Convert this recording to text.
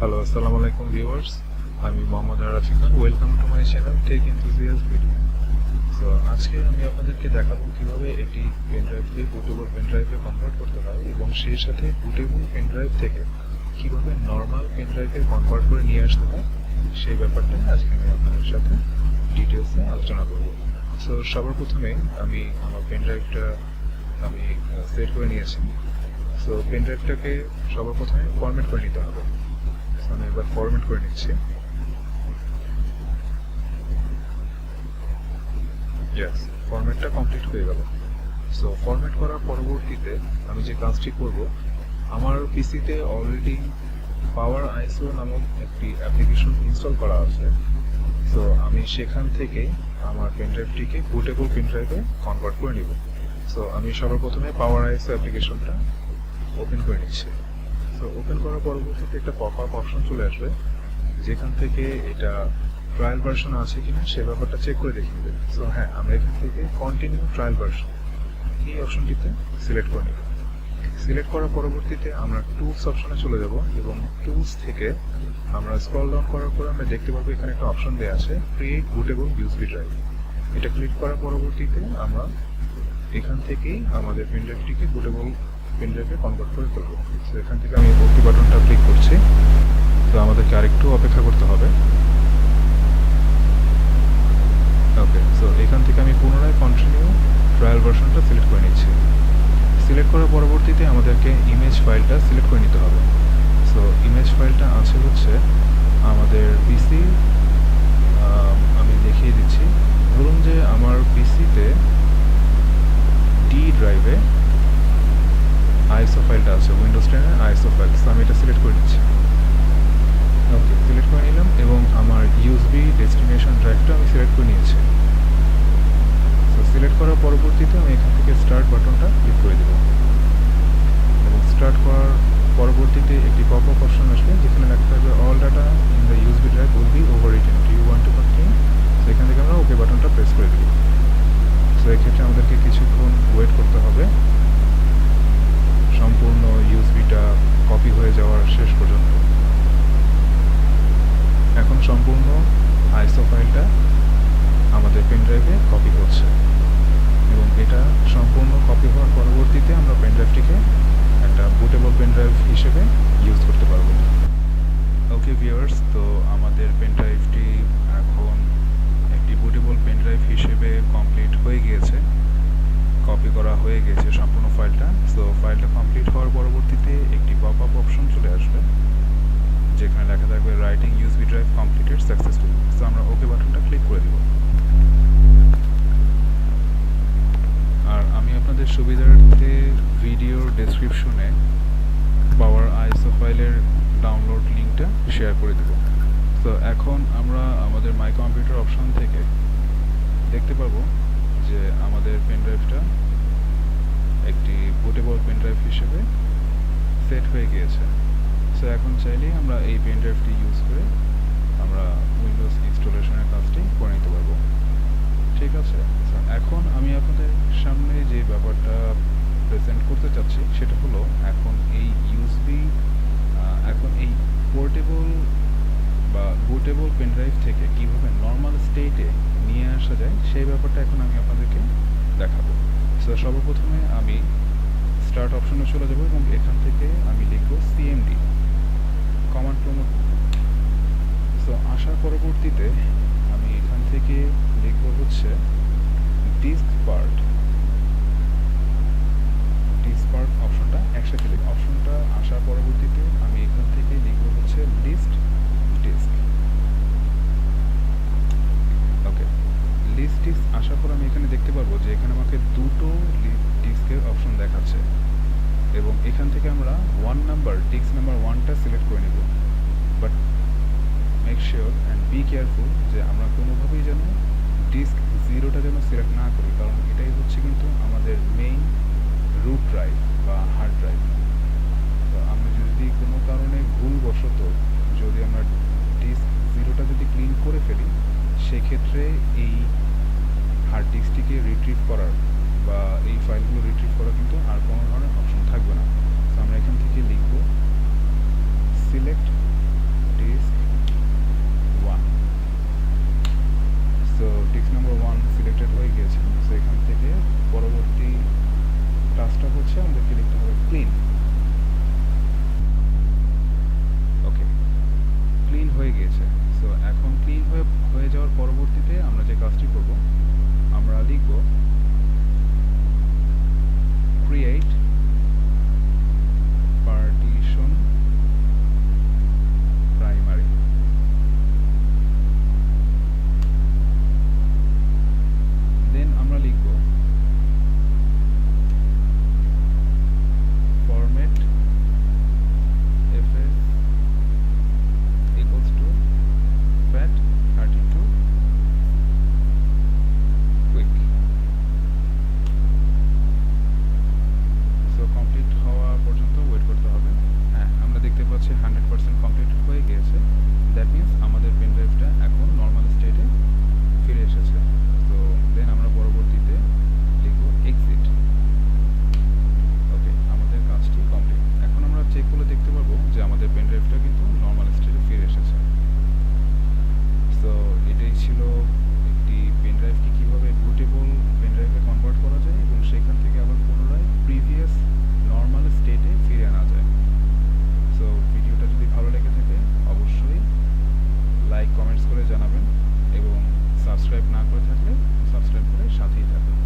Hello, আসসালামু আলাইকুম viewers. আমি Mohammad Arafika. Welcome to my channel tech enthusiast video. So আজকে আমি আপনাদেরকে দেখাবো কিভাবে একটি পেনড্রাইভকে বুটেবল পেনড্রাইভে কনভার্ট করতে হয় এবং সেই সাথে বুটেবল পেনড্রাইভ থেকে কিভাবে নর্মাল পেনড্রাইভে কনভার্ট করে নিয়ে আসতে হয় সেই ব্যাপারটা আজকে আমি আপনাদের সাথে ডিটেলসে আলোচনা করব। সো সবার প্রথমে আমি আমার পেনড্রাইভটা আমি সেট করে নিয়েছি। সো পেনড্রাইভটাকে সবার প্রথমে ফরম্যাট করে নিতে হবে। আমি এবার ফরম্যাট করে নিচ্ছি। ইয়েস, ফরম্যাটটা কমপ্লিট হয়ে গেল। সো ফরম্যাট করার পরবর্তীতে আমি যে কাজটি করব, আমার পিসিতে অলরেডি পাওয়ার আইসো নামক একটি অ্যাপ্লিকেশন ইনস্টল করা আছে। সো আমি সেখান থেকে আমার পেনড্রাইভটিকে বুটেবল পেনড্রাইভে কনভার্ট করে নিব। সো আমি সবার প্রথমে পাওয়ার আইসো অ্যাপ্লিকেশনটা ওপেন করে নিচ্ছি। তো ওপেন করার পরবর্তীতে একটা পপ আপ অপশন চলে আসবে, যেখান থেকে এটা ট্রায়াল ভার্সন আছে কিনা সে ব্যাপারটা চেক করে দেখে নেবে। সো হ্যাঁ, আমরা এখান থেকে কন্টিনিউ ট্রায়াল ভার্সন এই অপশনটিতে সিলেক্ট করে নেব। সিলেক্ট করার পরবর্তীতে আমরা টুলস অপশনে চলে যাব এবং টুলস থেকে আমরা স্ক্রল ডাউন করার পর আমরা দেখতে পাবো এখানে একটা অপশন দেওয়া আছে ক্রিয়েট বুটেবল ইউএসবি ড্রাইভ। এটা ক্লিক করার পরবর্তীতে আমরা এখান থেকেই আমাদের পেনড্রাইভটিকে বুটেবল পেনড্রাইভে কনভার্ট করে ফেলবো। তো এখান থেকে আমি ওকে বাটনটা ক্লিক করছি। তো আমাদেরকে আরেকটু অপেক্ষা করতে হবে। ওকে, সো এখান থেকে আমি পুনরায় কন্টিনিউ ট্রায়াল ভার্সনটা সিলেক্ট করে নিচ্ছি। সিলেক্ট করার পরবর্তীতে আমাদেরকে ইমেজ ফাইলটা সিলেক্ট করে নিতে হবে। সো ইমেজ ফাইলটা আছে হচ্ছে আমাদের পিসি। আমি দেখিয়ে দিচ্ছি। ধরুন যে আমার পিসিতে ডি ড্রাইভে আইএসও ফাইলটা আছে, উইন্ডোজ 10 এর আইএসও ফাইল। সো আমি এটা সিলেক্ট করে নিচ্ছি। ওকে, সিলেক্ট করে নিলাম এবং আমার ইউএসবি ডেস্টিনেশন ড্রাইভটা আমি সিলেক্ট করে নিয়েছি। সো সিলেক্ট করার পরবর্তীতে আমি এখান থেকে স্টার্ট বাটনটা ক্লিক করে দেব এবং স্টার্ট করার পরবর্তীতে একটি পপ আপ অপশন আসবে যেখানে লেখা থাকবে all data in the USB drive will be overwritten, do you want to continue. So এখান থেকে আমরা ওকে বাটনটা প্রেস করে দেব। সো এক্ষেত্রে আমাদেরকে কিছুক্ষণ ওয়েট করতে হবে সম্পূর্ণ ইউএসবিটা কপি হয়ে যাওয়ার শেষ পর্যন্ত। এখন সম্পূর্ণ আইএসও ফাইলটা আমাদের পেনড্রাইভে কপি হচ্ছে এবং এটা সম্পূর্ণ কপি হওয়ার পরবর্তীতে আমরা পেনড্রাইভটিকে একটা বুটেবল পেনড্রাইভ হিসেবে ইউজ করতে পারবো। ওকে ভিউয়ার্স, তো আমাদের পেনড্রাইভটি এখন একটি বুটেবল পেনড্রাইভ হিসেবে কমপ্লিট হয়ে গিয়েছে, কপি করা হয়ে গেছে সম্পূর্ণ ফাইলটা। সো ফাইলটা কমপ্লিট হওয়ার পরবর্তীতে একটি পপ আপ অপশন চলে আসবে যেখানে লেখা থাকবে writing USB drive completed successfully. So আমরা ওকে বাটনটা ক্লিক করে দেব। আর আমি আপনাদের সুবিধার্থে ভিডিওর ডেসক্রিপশনে পাওয়ার আইএসও ফাইলের ডাউনলোড লিঙ্কটা শেয়ার করে দেব। তো এখন আমরা আমাদের মাই কম্পিউটার অপশন থেকে দেখতে পাবো যে আমাদের পেনড্রাইভটা একটি বুটেবল পেনড্রাইভ হিসেবে সেট হয়ে গিয়েছে। সো এখন চাইলেই আমরা এই পেনড্রাইভটি ইউজ করে আমরা উইন্ডোজ ইনস্টলেশনের কাজটি করে নিতে পারবো। ঠিক আছে, এখন আমি আপনাদের সামনে যে ব্যাপারটা প্রেজেন্ট করতে চাচ্ছি সেটা হলো এখন এই পোর্টেবল বা বুটেবল পেনড্রাইভ থেকে কীভাবে নর্মাল স্টেটে নিয়ে আসা যায় সেই ব্যাপারটা এখন আমি আপনাদেরকে দেখাবো। সো সর্বপ্রথমে আমি স্টার্ট অপশনে চলে যাব এবং এখান থেকে আমি লিখব সিএমডি কমান্ড প্রমোট। সো আসার পরবর্তীতে আমি এখান থেকে লিখব হচ্ছে ডিস্ক পার্ট অপশনটা একসাথে লিখব। অপশনটা আসার পরবর্তীতে আমি এখান থেকে লিখব হচ্ছে লিস্ট ডিস্ক। ওকে, লিস্ট ডিস্ক আসার পর আমি এখানে দেখতে পারবো যে এখানে আমাকে দুটো ডিস্কের অপশন দেখাচ্ছে এবং এখান থেকে আমরা ডিস্ক নাম্বার 1টা সিলেক্ট করে নেব। But make sure and be careful যে আমরা কোনোভাবেই যেন ডিস্ক 0টা যেন সিলেক্ট না করি, কারণ এটাই হচ্ছে কিন্তু আমাদের মেইন রুট ড্রাইভ বা হার্ড ড্রাইভ। তো আমরা যদি কোনো কারণে ভুলবশত যদি আমরা ডিস্ক 0টা যদি ক্লিন করে ফেলি সেক্ষেত্রে এই হার্ড ডিস্কটিকে রিট্রিভ করার বা এই ফাইলগুলো রিট্রিভ করা কিন্তু আর কোনো ধরনের অপশন থাকবে না। তো আমরা এখান থেকে লিখব সিলেক্ট হচ্ছে আমাদেরকে লিখতে হবে ক্লিন। ওকে, ক্লিন হয়ে গিয়েছে। সো এখন ক্লিন হয়ে যাওয়ার পরবর্তীতে আমরা যে কাজটি করব, আমরা লিখব ক্রিয়েট পার্টিশন প্রাইমারি। দেন আমরা লিখব format fs equals to FAT32 quick। So complete হওয়া পর্যন্ত ওয়েট করতে হবে। হ্যাঁ, আমরা দেখতে পাচ্ছি 100% কমপ্লিট হয়ে গিয়েছে। দ্যাট মিনস আমাদের পেন ড্রাইভটা এখন নর্মাল স্টেটে ফিরে এসেছে। তো দেন আমরা পরবর্তীতে লিখব এক্সিট। ওকে, আমাদের কাজটি কমপ্লিট। এখন আমরা চেক করে দেখতে পারবো যে আমাদের পেন ড্রাইভটা কিন্তু নর্মাল স্টেটে ফিরে এসেছে। সো এটাই ছিল একটি পেন ড্রাইভকে কীভাবে বুটেবল পেন ড্রাইভে কনভার্ট করা যায় এবং সেখান থেকে আবার পুনরায় প্রিভিয়াস নর্মাল স্টেটে ফিরে আনা যায়। সো ভিডিওটা যদি ভালো লেগে থাকে অবশ্যই লাইক কমেন্টস করে জানাবেন এবং সাবস্ক্রাইব না করে থাকলে সাবস্ক্রাইব করে সাথেই থাকবেন।